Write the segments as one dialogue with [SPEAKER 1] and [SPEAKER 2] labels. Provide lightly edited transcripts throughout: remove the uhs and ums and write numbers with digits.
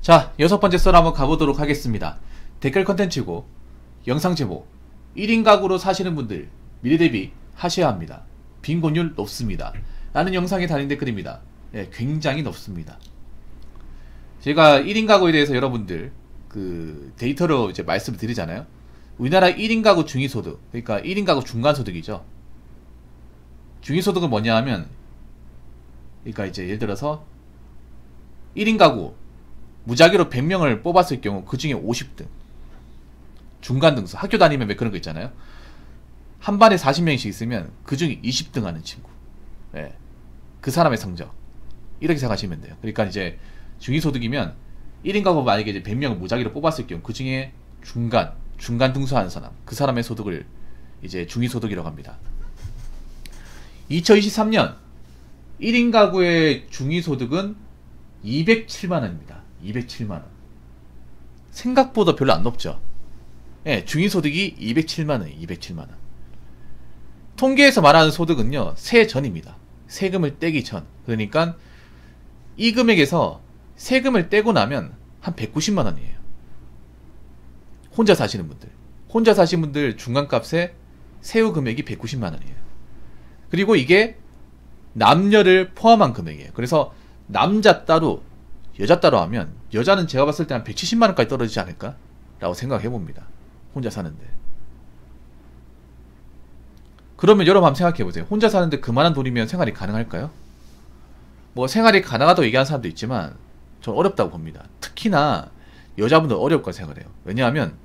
[SPEAKER 1] 자, 6번째 썰 한번 가보도록 하겠습니다. 댓글 컨텐츠고 영상 제목 1인 가구로 사시는 분들 미래 대비 하셔야 합니다. 빈곤율 높습니다. 라는 영상에 달린 댓글입니다. 예, 굉장히 높습니다. 제가 1인 가구에 대해서 여러분들 그 데이터로 이제 말씀을 드리잖아요. 우리나라 1인 가구 중위소득, 그러니까 1인 가구 중간소득이죠. 중위소득은 뭐냐 하면, 그러니까 이제 예를 들어서 1인 가구 무작위로 100명을 뽑았을 경우 그 중에 50등 중간 등수, 학교 다니면 왜 그런 거 있잖아요. 한 반에 40명씩 있으면 그 중에 20등 하는 친구, 예, 그 사람의 성적, 이렇게 생각하시면 돼요. 그러니까 이제 중위소득이면 1인 가구 만약에 이제 100명을 무작위로 뽑았을 경우 그 중에 중간 등수하는 사람, 그 사람의 소득을 이제 중위소득이라고 합니다. 2023년 1인 가구의 중위소득은 207만원입니다. 207만원. 생각보다 별로 안 높죠. 예, 중위소득이 207만원이에요. 207만원. 통계에서 말하는 소득은요, 세 전입니다. 세금을 떼기 전. 그러니까 이 금액에서 세금을 떼고 나면 한 190만원이에요. 혼자 사시는 분들. 혼자 사시는 분들 중간값에 세후 금액이 190만원이에요. 그리고 이게 남녀를 포함한 금액이에요. 그래서 남자 따로 여자 따로 하면 여자는 제가 봤을 때 한 170만원까지 떨어지지 않을까? 라고 생각해봅니다. 혼자 사는데. 그러면 여러분 한번 생각해보세요. 혼자 사는데 그만한 돈이면 생활이 가능할까요? 뭐 생활이 가능하다고 얘기하는 사람도 있지만 저는 어렵다고 봅니다. 특히나 여자분들 어려울 거라 생각을 해요. 왜냐하면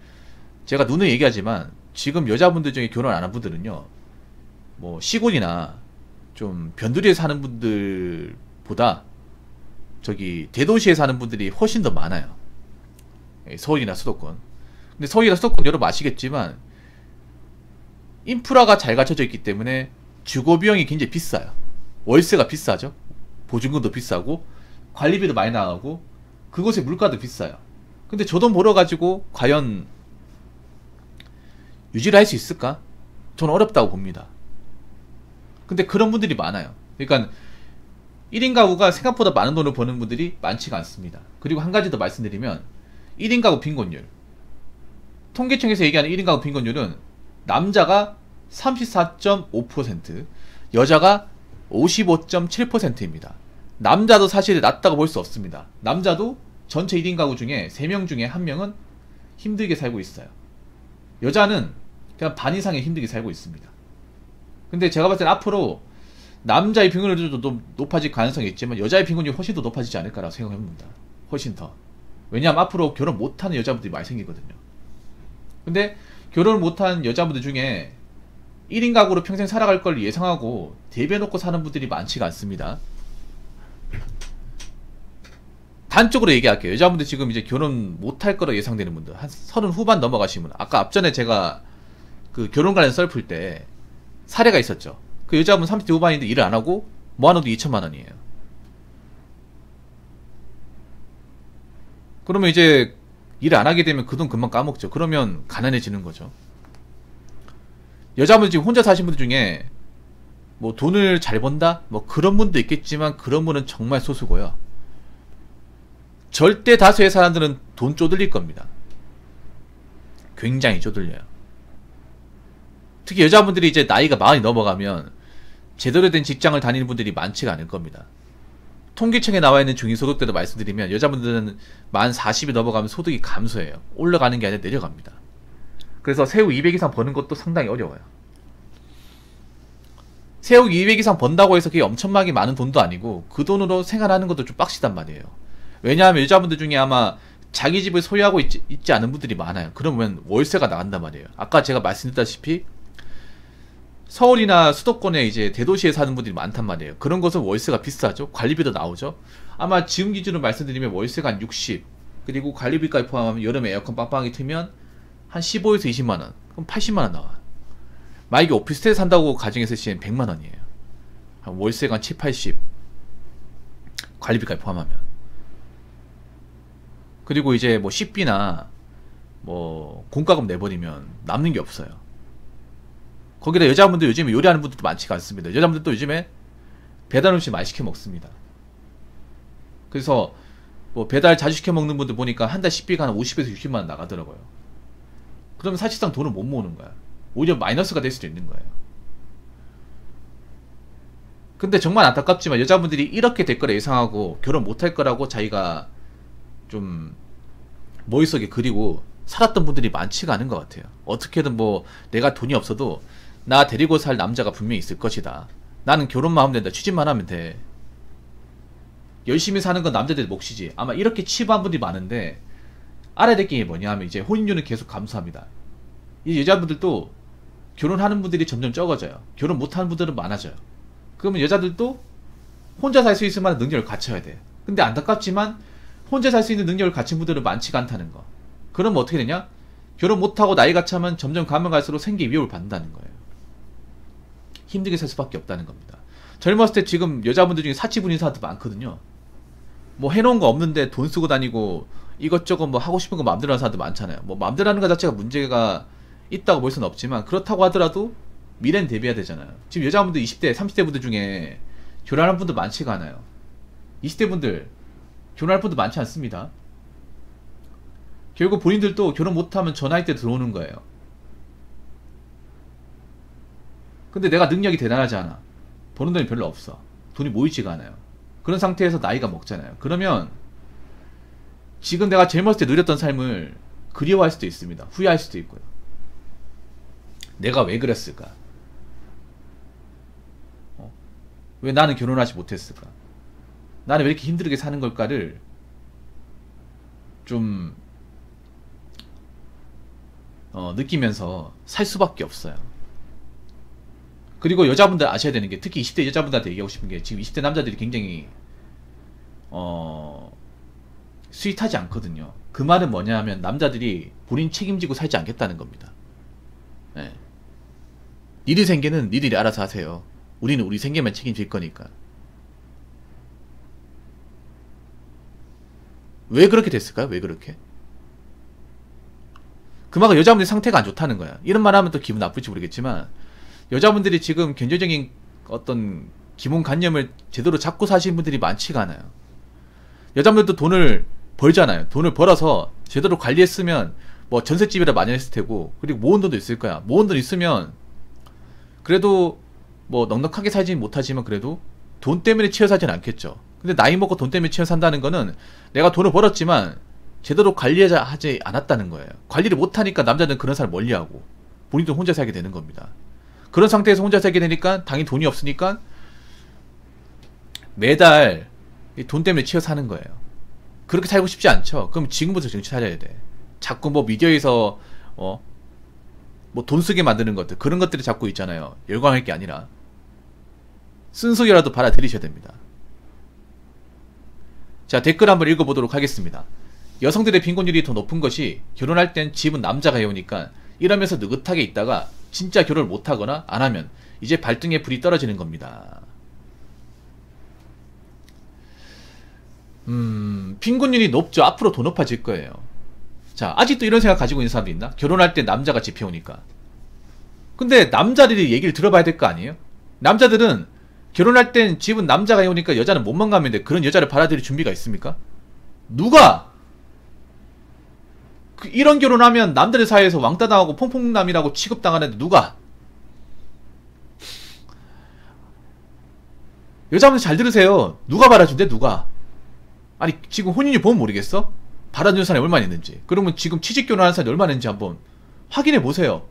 [SPEAKER 1] 제가 누누이 얘기하지만 지금 여자분들 중에 결혼 안 한 분들은요, 뭐 시골이나 좀 변두리에 사는 분들보다 저기 대도시에 사는 분들이 훨씬 더 많아요. 서울이나 수도권. 근데 서울이나 수도권 여러분 아시겠지만 인프라가 잘 갖춰져 있기 때문에 주거 비용이 굉장히 비싸요. 월세가 비싸죠. 보증금도 비싸고 관리비도 많이 나가고 그곳의 물가도 비싸요. 근데 저 돈 벌어가지고 과연 유지를 할 수 있을까? 저는 어렵다고 봅니다. 근데 그런 분들이 많아요. 그러니까 1인 가구가 생각보다 많은 돈을 버는 분들이 많지가 않습니다. 그리고 한 가지 더 말씀드리면 1인 가구 빈곤율, 통계청에서 얘기하는 1인 가구 빈곤율은 남자가 34.5%, 여자가 55.7%입니다. 남자도 사실 낮다고 볼 수 없습니다. 남자도 전체 1인 가구 중에 3명 중에 1명은 힘들게 살고 있어요. 여자는 그냥 반 이상이 힘들게 살고 있습니다. 근데 제가 봤을 때 앞으로 남자의 빈곤율도 좀 높아질 가능성이 있지만 여자의 빈곤율이 훨씬 더 높아지지 않을까라고 생각합니다. 훨씬 더. 왜냐하면 앞으로 결혼 못하는 여자분들이 많이 생기거든요. 근데 결혼을 못한 여자분들 중에 1인 가구로 평생 살아갈 걸 예상하고 대비해놓고 사는 분들이 많지가 않습니다. 단적으로 얘기할게요. 여자분들 지금 이제 결혼 못할 거로 예상되는 분들, 한 30 후반 넘어가시면, 아까 앞전에 제가 그 결혼 관련 썰 풀 때 사례가 있었죠. 그 여자분 30대 후반인데 일을 안 하고 모아놓도 2천만원이에요. 그러면 이제 일을 안 하게 되면 그 돈 금방 까먹죠. 그러면 가난해지는 거죠. 여자분 지금 혼자 사신 분들 중에 뭐 돈을 잘 번다? 뭐 그런 분도 있겠지만 그런 분은 정말 소수고요. 절대 다수의 사람들은 돈 쪼들릴 겁니다. 굉장히 쪼들려요. 특히 여자분들이 이제 나이가 40이 넘어가면 제대로 된 직장을 다니는 분들이 많지가 않을 겁니다. 통계청에 나와 있는 중위소득대로 말씀드리면 여자분들은 만 40이 넘어가면 소득이 감소해요. 올라가는 게 아니라 내려갑니다. 그래서 세후 200 이상 버는 것도 상당히 어려워요. 세후 200 이상 번다고 해서 그게 엄청나게 많은 돈도 아니고 그 돈으로 생활하는 것도 좀 빡시단 말이에요. 왜냐하면 여자분들 중에 아마 자기 집을 소유하고 있지 않은 분들이 많아요. 그러면 월세가 나간단 말이에요. 아까 제가 말씀드렸다시피 서울이나 수도권에 이제 대도시에 사는 분들이 많단 말이에요. 그런 것은 월세가 비싸죠. 관리비도 나오죠. 아마 지금 기준으로 말씀드리면 월세가 한 60, 그리고 관리비까지 포함하면 여름에 에어컨 빵빵하게 틀면 한 15에서 20만원, 그럼 80만원 나와요. 만약에 오피스텔 산다고 가정했을 시엔 100만원이에요. 한 월세가 한 7, 80, 관리비까지 포함하면. 그리고 이제 뭐 식비나 뭐 공과금 내버리면 남는 게 없어요. 거기다 여자분들 요즘에 요리하는 분들도 많지가 않습니다. 여자분들도 요즘에 배달 음식 많이 시켜 먹습니다. 그래서 뭐 배달 자주 시켜 먹는 분들 보니까 한 달 식비가 한 50에서 60만 원 나가더라고요. 그러면 사실상 돈을 못 모으는 거야. 오히려 마이너스가 될 수도 있는 거예요. 근데 정말 안타깝지만 여자분들이 이렇게 될 거라 예상하고 결혼 못 할 거라고 자기가 좀 머릿속에 그리고 살았던 분들이 많지가 않은 것 같아요. 어떻게든 뭐 내가 돈이 없어도 나 데리고 살 남자가 분명히 있을 것이다. 나는 결혼만 하면 된다. 취직만 하면 돼. 열심히 사는 건 남자들의 몫이지. 아마 이렇게 치부한 분들이 많은데 알아야 될 게 뭐냐 하면 이제 혼인율은 계속 감소합니다. 이 여자분들도 결혼하는 분들이 점점 적어져요. 결혼 못하는 분들은 많아져요. 그러면 여자들도 혼자 살 수 있을 만한 능력을 갖춰야 돼. 근데 안타깝지만 혼자 살 수 있는 능력을 갖춘 분들은 많지가 않다는 거. 그러면 어떻게 되냐? 결혼 못하고 나이가 차면 점점 가면 갈수록 생계 위협을 받는다는 거예요. 힘들게 살 수밖에 없다는 겁니다. 젊었을 때 지금 여자분들 중에 사치분인 사람도 많거든요. 뭐 해놓은 거 없는데 돈 쓰고 다니고 이것저것 뭐 하고 싶은 거 마음대로 하는 사람도 많잖아요. 뭐 마음대로 하는 것 자체가 문제가 있다고 볼 수는 없지만 그렇다고 하더라도 미래는 대비해야 되잖아요. 지금 여자분들 20대, 30대 분들 중에 결혼하는 분들 많지가 않아요. 20대 분들 결혼할 분들 많지 않습니다. 결국 본인들도 결혼 못하면 저 나이 때 들어오는 거예요. 근데 내가 능력이 대단하지 않아. 버는 돈이 별로 없어. 돈이 모이지가 않아요. 그런 상태에서 나이가 먹잖아요. 그러면 지금 내가 젊었을 때 누렸던 삶을 그리워할 수도 있습니다. 후회할 수도 있고요. 내가 왜 그랬을까? 왜 나는 결혼하지 못했을까? 나는 왜 이렇게 힘들게 사는 걸까를 좀 느끼면서 살 수밖에 없어요. 그리고 여자분들 아셔야 되는 게 특히 20대 여자분들한테 얘기하고 싶은 게 지금 20대 남자들이 굉장히 스윗하지 않거든요. 그 말은 뭐냐 하면 남자들이 본인 책임지고 살지 않겠다는 겁니다. 네. 니들 생계는 니들이 알아서 하세요. 우리는 우리 생계만 책임질 거니까. 왜 그렇게 됐을까요? 왜 그렇게? 그만큼 여자분들 상태가 안 좋다는 거야. 이런 말 하면 또 기분 나쁠지 모르겠지만 여자분들이 지금 경제적인 어떤 기본관념을 제대로 잡고 사시는 분들이 많지가 않아요. 여자분들도 돈을 벌잖아요. 돈을 벌어서 제대로 관리했으면 뭐 전셋집이라 마련했을 테고 그리고 모은 돈도 있을 거야. 모은 돈 있으면 그래도 뭐 넉넉하게 살지는 못하지만 그래도 돈 때문에 치여 살지는 않겠죠. 근데 나이 먹고 돈 때문에 치여 산다는 거는 내가 돈을 벌었지만 제대로 관리하지 않았다는 거예요. 관리를 못하니까 남자들은 그런 사람 멀리하고 본인도 혼자 살게 되는 겁니다. 그런 상태에서 혼자 살게 되니까 당연히 돈이 없으니까 매달 돈 때문에 치여 사는 거예요. 그렇게 살고 싶지 않죠. 그럼 지금부터 정신 차려야 돼. 자꾸 뭐 미디어에서 뭐 돈 쓰게 만드는 것들 그런 것들이 자꾸 있잖아요. 열광할 게 아니라 쓴소리라도 받아들이셔야 됩니다. 자, 댓글 한번 읽어보도록 하겠습니다. 여성들의 빈곤율이 더 높은 것이 결혼할 땐 집은 남자가 해오니까 이러면서 느긋하게 있다가 진짜 결혼을 못하거나 안하면 이제 발등에 불이 떨어지는 겁니다. 빈곤율이 높죠. 앞으로 더 높아질 거예요. 자, 아직도 이런 생각 가지고 있는 사람도 있나? 결혼할 때 남자가 집 해오니까. 근데 남자들이 얘기를 들어봐야 될 거 아니에요? 남자들은 결혼할 땐 집은 남자가 해오니까 여자는 몸만 가면 돼. 그런 여자를 받아들일 준비가 있습니까? 누가? 이런 결혼하면 남들 사이에서 왕따 당하고 퐁퐁남이라고 취급당하는데 누가? 여자분들 잘 들으세요. 누가 받아준대? 누가? 아니 지금 혼인율 보면 모르겠어? 받아주는 사람이 얼마나 있는지. 그러면 지금 취직 결혼하는 사람이 얼마나 있는지 한번 확인해 보세요.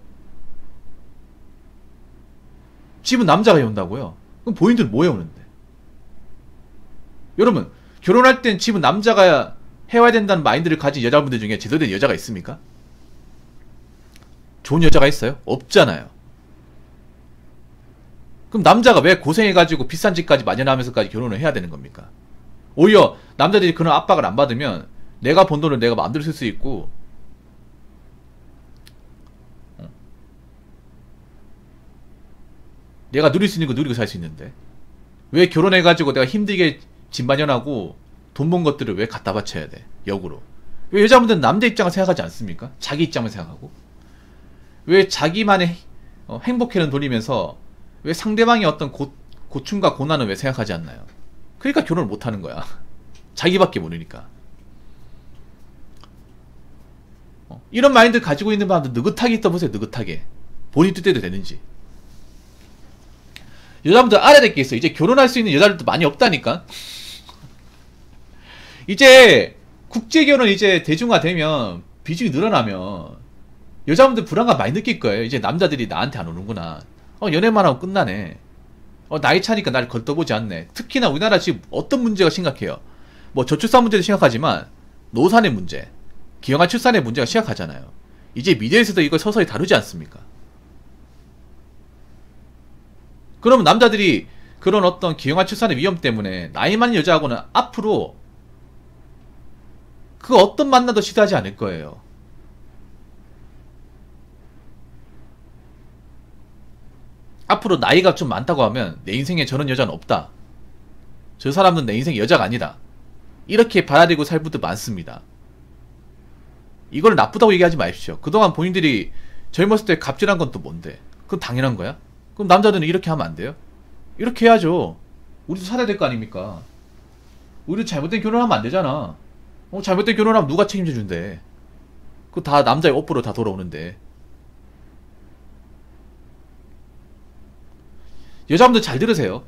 [SPEAKER 1] 집은 남자가 해온다고요? 그럼 본인들은 뭐 해오는데? 여러분 결혼할 땐 집은 남자가 해와야 된다는 마인드를 가진 여자분들 중에 제대로 된 여자가 있습니까? 좋은 여자가 있어요? 없잖아요. 그럼 남자가 왜 고생해가지고 비싼 집까지 마련하면서까지 결혼을 해야 되는 겁니까? 오히려 남자들이 그런 압박을 안 받으면 내가 번 돈을 내가 마음대로 쓸 수 있고 내가 누릴 수 있는 거 누리고 살 수 있는데 왜 결혼해가지고 내가 힘들게 집 마련하고 돈 번 것들을 왜 갖다 바쳐야 돼? 역으로. 왜 여자분들은 남자 입장을 생각하지 않습니까? 자기 입장을 생각하고. 왜 자기만의 행복해는 돌리면서 왜 상대방의 어떤 고충과 고난을 왜 생각하지 않나요? 그러니까 결혼을 못하는 거야. 자기밖에 모르니까. 이런 마인드 가지고 있는 사람들 느긋하게 있다 보세요. 느긋하게. 본인 뜻대로 되는지. 여자분들 알아야 될 게 있어요. 이제 결혼할 수 있는 여자들도 많이 없다니까. 이제 국제결혼 이제 대중화되면 비중이 늘어나면 여자분들 불안감 많이 느낄 거예요. 이제 남자들이 나한테 안 오는구나. 연애만 하고 끝나네. 나이 차니까 날 걸떠보지 않네. 특히나 우리나라 지금 어떤 문제가 심각해요. 뭐 저출산 문제도 심각하지만 노산의 문제, 기형아 출산의 문제가 심각하잖아요. 이제 미디어에서도 이걸 서서히 다루지 않습니까? 그러면 남자들이 그런 어떤 기형아 출산의 위험 때문에 나이 많은 여자하고는 앞으로 그 어떤 만나도 시도하지 않을 거예요. 앞으로 나이가 좀 많다고 하면 내 인생에 저런 여자는 없다. 저 사람은 내 인생 여자가 아니다. 이렇게 받아들이고 살 분들 많습니다. 이걸 나쁘다고 얘기하지 마십시오. 그동안 본인들이 젊었을 때 갑질한 건 또 뭔데? 그건 당연한 거야? 그럼 남자들은 이렇게 하면 안 돼요? 이렇게 해야죠. 우리도 살아야 될 거 아닙니까? 우리도 잘못된 결혼하면 안 되잖아. 잘못된 결혼하면 누가 책임져 준대? 그거 다 남자의 업보로 다 돌아오는데. 여자분들 잘 들으세요.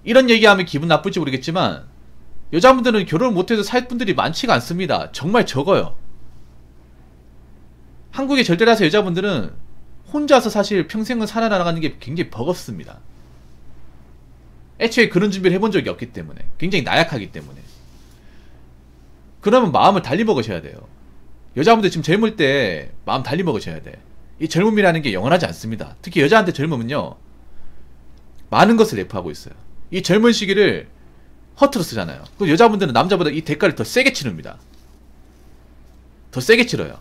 [SPEAKER 1] 이런 얘기하면 기분 나쁠지 모르겠지만 여자분들은 결혼을 못해도 살 분들이 많지가 않습니다. 정말 적어요. 한국에 절대라서 여자분들은 혼자서 사실 평생을 살아나가는 게 굉장히 버겁습니다. 애초에 그런 준비를 해본 적이 없기 때문에. 굉장히 나약하기 때문에. 그러면 마음을 달리 먹으셔야 돼요. 여자분들 지금 젊을 때 마음 달리 먹으셔야 돼. 이 젊음이라는 게 영원하지 않습니다. 특히 여자한테 젊으면요 많은 것을 내포하고 있어요. 이 젊은 시기를 허투루 쓰잖아요. 그 여자분들은 남자보다 이 대가를 더 세게 치릅니다. 더 세게 치러요.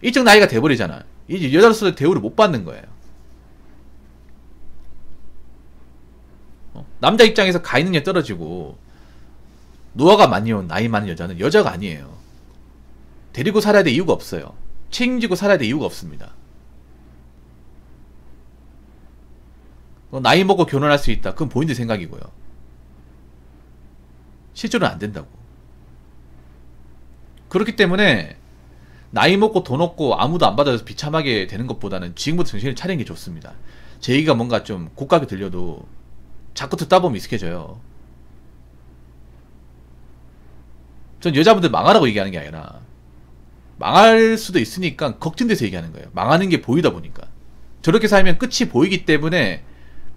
[SPEAKER 1] 일정 나이가 돼버리잖아. 이제 여자로서 대우를 못 받는 거예요. 남자 입장에서 가 있는 게 떨어지고 노화가 많이 온 나이 많은 여자는 여자가 아니에요. 데리고 살아야 될 이유가 없어요. 책임지고 살아야 될 이유가 없습니다. 나이 먹고 결혼할 수 있다. 그건 본인들 생각이고요. 실제로는 안 된다고. 그렇기 때문에 나이 먹고 돈 없고 아무도 안 받아줘서 비참하게 되는 것보다는 지금부터 정신을 차리는 게 좋습니다. 제 얘기가 뭔가 좀 고가게 들려도 자꾸 듣다 보면 익숙해져요. 전 여자분들 망하라고 얘기하는 게 아니라 망할 수도 있으니까 걱정돼서 얘기하는 거예요. 망하는 게 보이다 보니까. 저렇게 살면 끝이 보이기 때문에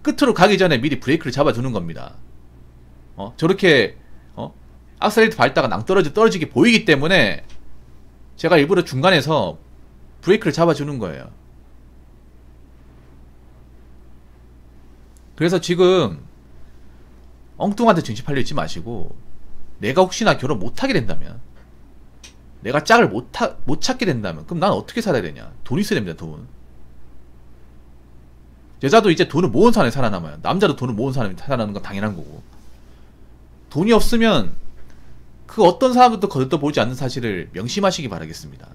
[SPEAKER 1] 끝으로 가기 전에 미리 브레이크를 잡아두는 겁니다. 저렇게 악셀레이터 밟다가 떨어지게 보이기 때문에 제가 일부러 중간에서 브레이크를 잡아주는 거예요. 그래서 지금 엉뚱한테 정신 팔려 있지 마시고 내가 혹시나 결혼 못하게 된다면 내가 짝을 못 찾게 된다면 그럼 난 어떻게 살아야 되냐. 돈 있어야 됩니다. 돈. 여자도 이제 돈을 모은 사람이 살아남아요. 남자도 돈을 모은 사람이 살아나는 건 당연한 거고. 돈이 없으면 그 어떤 사람들도 거들떠 보지 않는 사실을 명심하시기 바라겠습니다.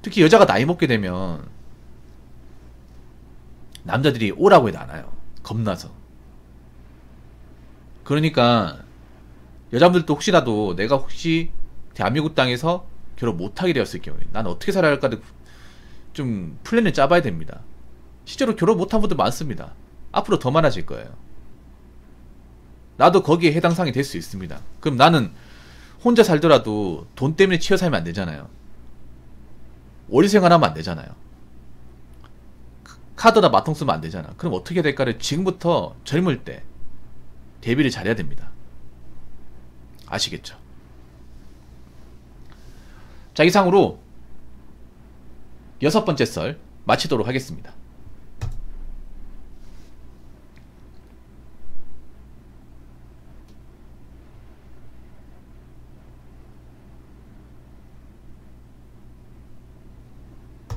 [SPEAKER 1] 특히 여자가 나이 먹게 되면 남자들이 오라고 해도 안 와요. 겁나서. 그러니까 여자분들도 혹시라도 내가 혹시 대한민국 땅에서 결혼 못하게 되었을 경우에 난 어떻게 살아야 할까 좀 플랜을 짜봐야 됩니다. 실제로 결혼 못한 분들 많습니다. 앞으로 더 많아질 거예요. 나도 거기에 해당 사항이 될 수 있습니다. 그럼 나는 혼자 살더라도 돈 때문에 치여 살면 안 되잖아요. 월세생활하면 안 되잖아요. 카드나 마통 쓰면 안 되잖아. 그럼 어떻게 해야 될까를 지금부터 젊을 때 대비를 잘해야 됩니다. 아시겠죠? 자, 이상으로 6번째 썰 마치도록 하겠습니다.